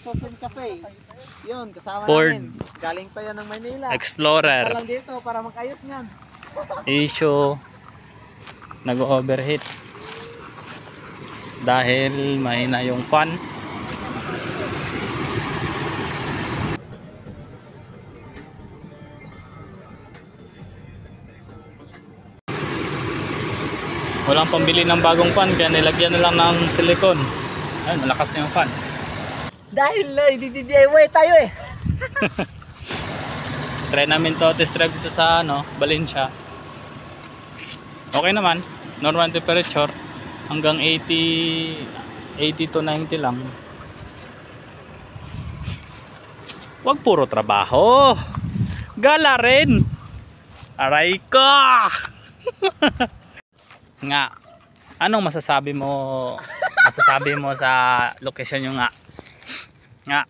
Susun Cafe. Yun, kasama Ford. namin. Galing pa yan ng Maynila. Explorer. Alam dito para magayos niyan. Issue. Nag-overheat. Dahil mahina yung fan. Walang pambili ng bagong fan kaya nilagyan na lang ng silicone. Ayun, malakas na yung fan. Dahil DIY tayo eh. Try namin to, test drive dito sa Valencia. Okay naman, normal temperature hanggang 80 to 90 lang. Wag puro trabaho. Gala rin. Aray ko. Nga. Anong masasabi mo sa location yung nga? Nga.